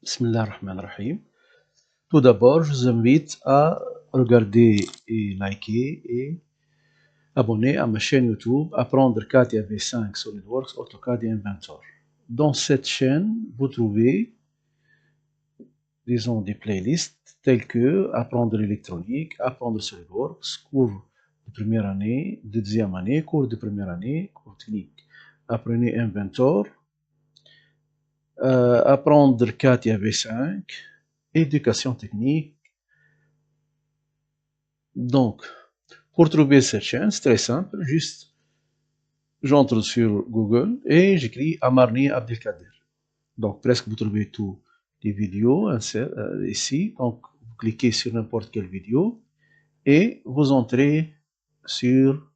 Bismillah ar-Rahman ar-Rahim. Tout d'abord, je vous invite à regarder et liker et abonner à ma chaîne YouTube Apprendre Katia V5 SolidWorks AutoCAD et Inventor. Dans cette chaîne, vous trouvez, disons, des playlists telles que Apprendre l'électronique, Apprendre SolidWorks, cours de première année, de deuxième année, cours de première année, cours technique. Apprenez Inventor, Apprendre Katia V5, éducation technique. Donc, pour trouver cette chaîne, c'est très simple, juste j'entre sur Google et j'écris Amarni Abdelkader. Donc presque vous trouvez toutes les vidéos ici. Donc vous cliquez sur n'importe quelle vidéo et vous entrez sur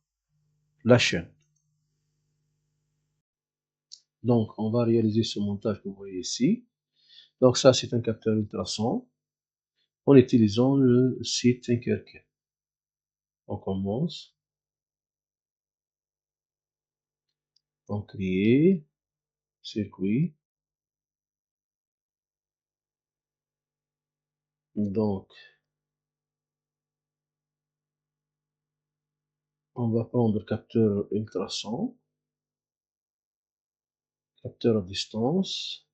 la chaîne. Donc on va réaliser ce montage que vous voyez ici. Donc ça c'est un capteur ultrason en utilisant le site Tinkercad. On commence. On crée circuit. Donc on va prendre capteur ultrason, capteur à distance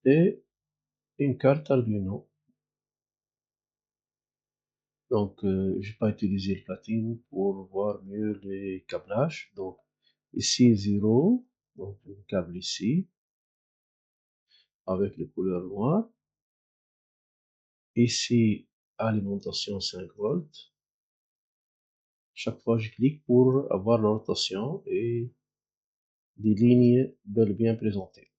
et une carte Arduino. Donc je vais pas utiliser le platine pour voir mieux les câblages. Donc ici 0, donc le câble ici avec les couleurs noires. Ici alimentation 5 volts. Chaque fois je clique pour avoir la rotation et des lignes bel et bien présentées.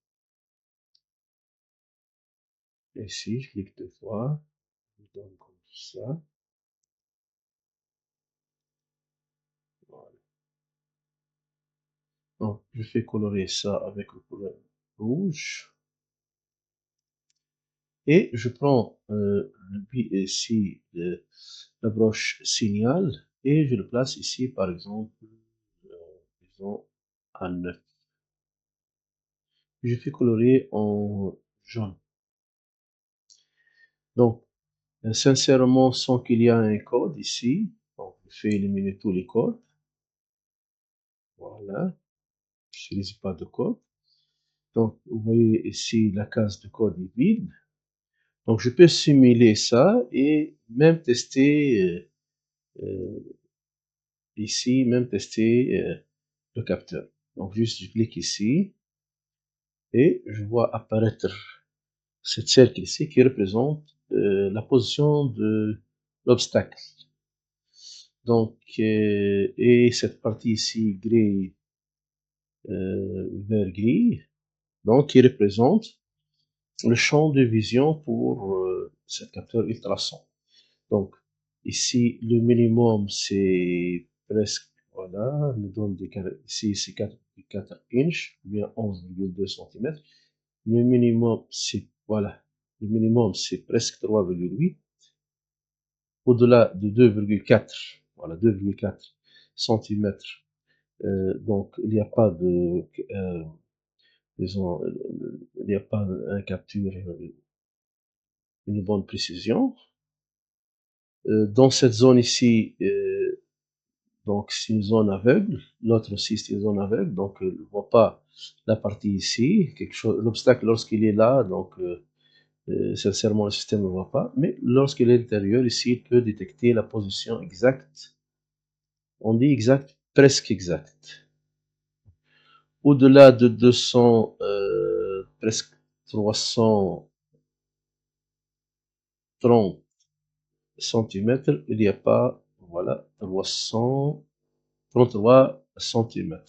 Ici je clique deux fois, je donne comme ça. Voilà. Donc je fais colorer ça avec le couleur rouge. Et je prends ici la broche signal et je le place ici par exemple, disons à 9. Je fais colorer en jaune. Donc sincèrement, sans qu'il y ait un code ici, donc je fais éliminer tous les codes. Voilà, je n'utilise pas de code. Donc vous voyez ici la case de code est vide. Donc je peux simuler ça et même tester ici, même tester le capteur. Donc juste je clique ici et je vois apparaître cette cercle ici qui représente la position de l'obstacle. Donc et cette partie ici gris vert gris, donc qui représente le champ de vision pour ce capteur ultrason. Donc ici le minimum c'est presque, voilà, nous donne des ici c'est 4,4 inches, ou bien 11,2 cm. Le minimum c'est, voilà, le minimum c'est presque 3,8. Au-delà de 2,4, voilà, 2,4 cm. Donc il n'y a pas de, disons, il n'y a pas un capture une bonne précision. Dans cette zone ici, donc c'est une zone aveugle, l'autre aussi c'est une zone aveugle, donc on ne voit pas la partie ici, quelque chose, l'obstacle lorsqu'il est là, donc sincèrement le système ne voit pas, mais lorsqu'il est à l'intérieur ici, il peut détecter la position exacte, on dit exact, presque exact. Au-delà de 200, presque 330 cm, il n'y a pas, voilà, 333 cm.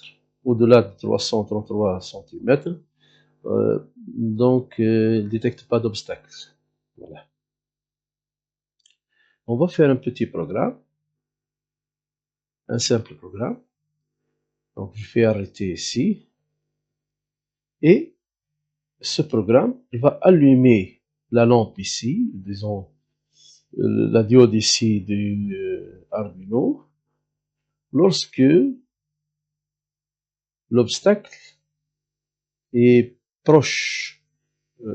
Au-delà de 333 cm, donc il ne détecte pas d'obstacle. Voilà. On va faire un petit programme, un simple programme. Donc je fais arrêter ici. Et ce programme, il va allumer la lampe ici, disons la diode ici du Arduino, lorsque l'obstacle est proche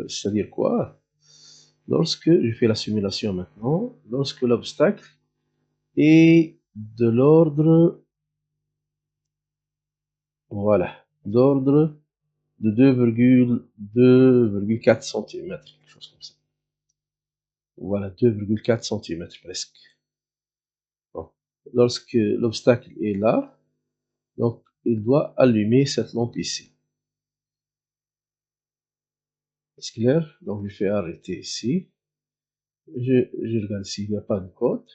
C'est-à-dire quoi? Lorsque je fais la simulation maintenant, lorsque l'obstacle est de l'ordre, voilà, d'ordre de 2,4 cm, quelque chose comme ça. Voilà, 2,4 cm presque. Bon. Lorsque l'obstacle est là, donc il doit allumer cette lampe ici. Est-ce clair? Donc je fais arrêter ici. Je regarde s'il n'y a pas de code.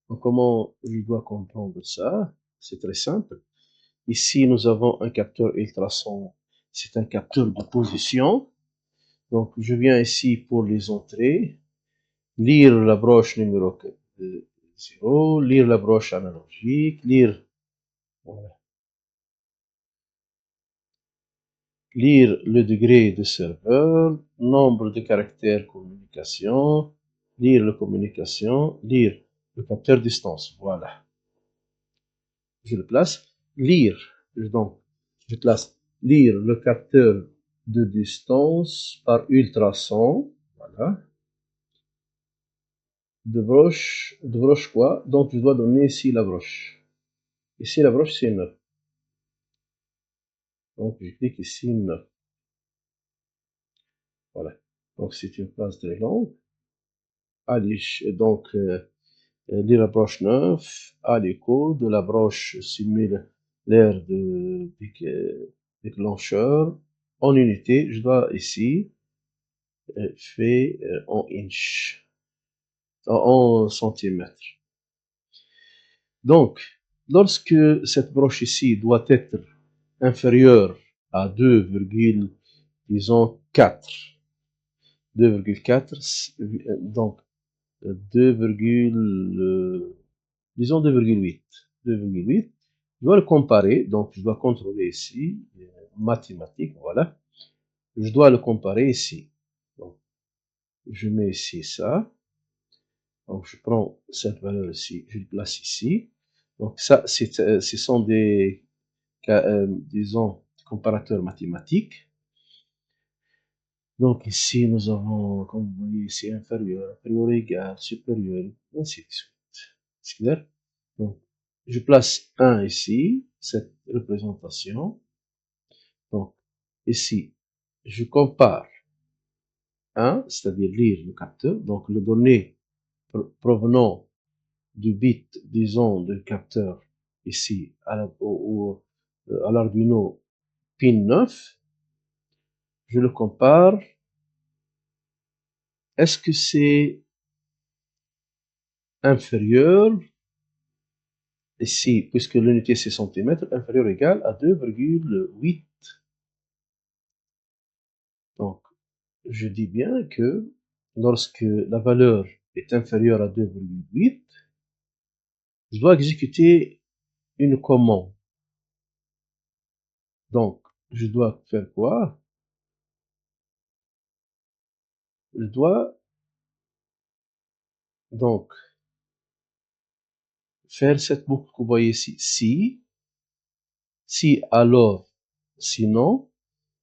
Donc, comment je dois comprendre ça? C'est très simple. Ici, nous avons un capteur ultrason. C'est un capteur de position. Donc, je viens ici pour les entrées, lire la broche numéro 0, lire la broche analogique, lire, voilà, lire le degré de serveur, nombre de caractères communication, lire la communication, lire le capteur distance. Voilà. Je le place. Lire. Donc, je place lire le capteur de distance par ultrason. Voilà. De broche quoi? Donc, je dois donner ici la broche. Ici, la broche, c'est 9. Donc, je clique ici 9. Voilà. Donc, c'est une place très longue. Allez, donc, de la broche 9 à l'écho de la broche similaire de déclencheur en unité. Je dois ici faire en inch, en centimètres. Donc, lorsque cette broche ici doit être inférieure à 2, disons 4, 2,4, donc 2, disons 2,8. 2,8. Je dois le comparer, donc je dois contrôler ici, mathématiques, voilà. Je dois le comparer ici. Donc, je mets ici ça. Donc, je prends cette valeur ici, je le place ici. Donc, ça, ce sont des, disons, comparateurs mathématiques. Donc, ici, nous avons, comme vous voyez, ici, inférieur, inférieur égal, supérieur, ainsi de suite. C'est clair? Donc, je place 1 ici, cette représentation. Donc, ici, je compare 1, c'est-à-dire lire le capteur. Donc, le données provenant du bit, disons, de capteur ici à l'Arduino pin 9, je le compare. Est-ce que c'est inférieur, ici, puisque l'unité c'est centimètres, inférieur ou égal à 2,8. Donc, je dis bien que lorsque la valeur est inférieure à 2,8, je dois exécuter une commande. Donc, je dois faire quoi? Je dois donc faire cette boucle que vous voyez ici. Si, alors, sinon,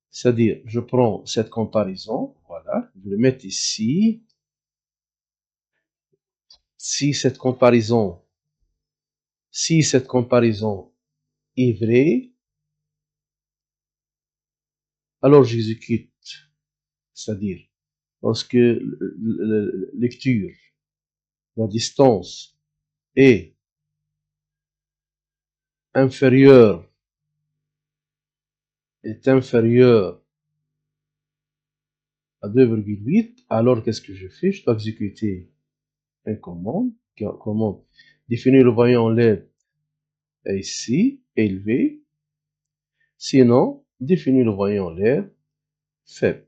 c'est-à-dire, je prends cette comparaison, voilà, je le mets ici. Si cette comparaison est vraie, alors j'exécute, c'est-à-dire, lorsque la lecture, la distance est inférieure, à 2,8, alors qu'est-ce que je fais? Je dois exécuter une commande, définir le voyant LED ici, élevé, sinon, définir le voyant LED faible.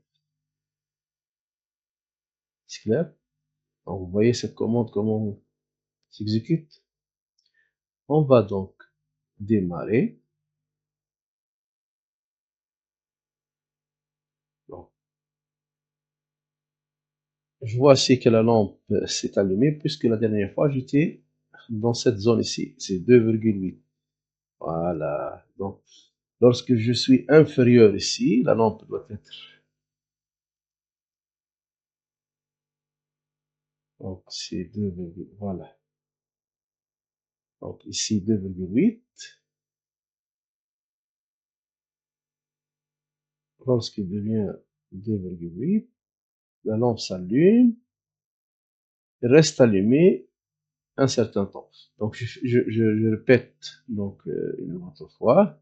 C'est clair? Donc, vous voyez cette commande, comment s'exécute? On va donc démarrer. Donc, je vois ici que la lampe s'est allumée puisque la dernière fois j'étais dans cette zone ici, c'est 2,8. Voilà. Donc, lorsque je suis inférieur ici, la lampe doit être c'est 2, voilà. Donc ici 2,8. Lorsqu'il devient 2,8, la lampe s'allume, reste allumée un certain temps. Donc je répète donc une autre fois.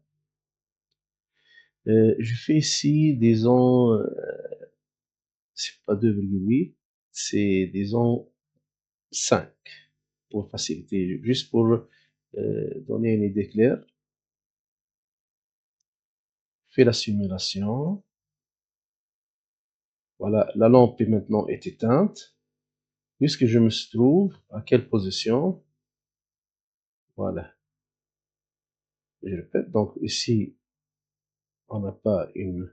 Je fais ici, disons, c'est pas 2,8, c'est disons 5 pour faciliter, juste pour donner une idée claire. Je fais la simulation. Voilà, la lampe est maintenant éteinte. Puisque je me trouve à quelle position? Voilà, je répète. Donc ici, on n'a pas un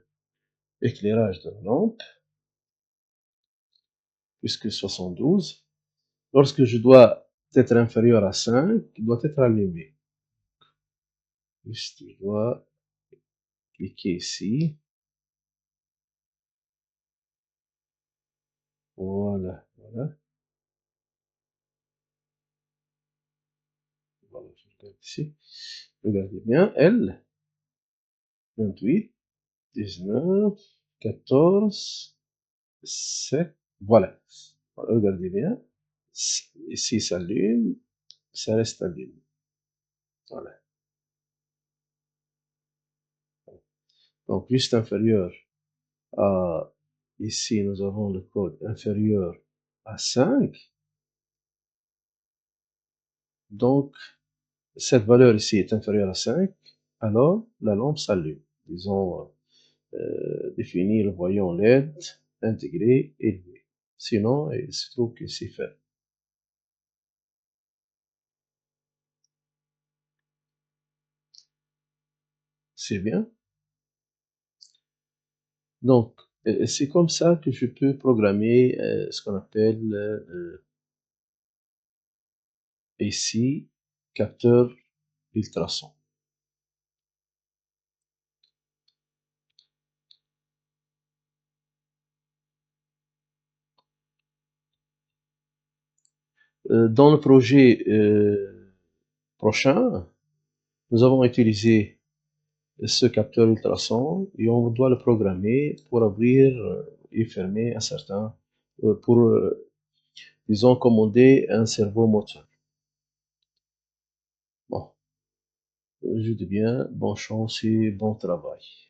éclairage de la lampe, puisque 72. Lorsque je dois être inférieur à 5, il doit être allumé. Juste, je dois cliquer ici. Voilà, voilà. Voilà, je regarde ici. Regardez bien, L, 28, 19, 14, 7, voilà. Regardez bien. Ici, ça s'allume, ça reste allumé. Voilà. Donc, juste inférieur à, ici, nous avons le code inférieur à 5. Donc, cette valeur ici est inférieure à 5. Alors, la lampe s'allume. Disons, définir le voyant LED, intégré, élevé. Sinon, il se trouve que c'est fait. C'est bien. Donc, c'est comme ça que je peux programmer ce qu'on appelle ici capteur ultrason. Dans le projet prochain, nous avons utilisé ce capteur ultrason et on doit le programmer pour ouvrir et fermer un certain, pour, disons, commander un servo moteur. Bon, je dis bien, bonne chance et bon travail.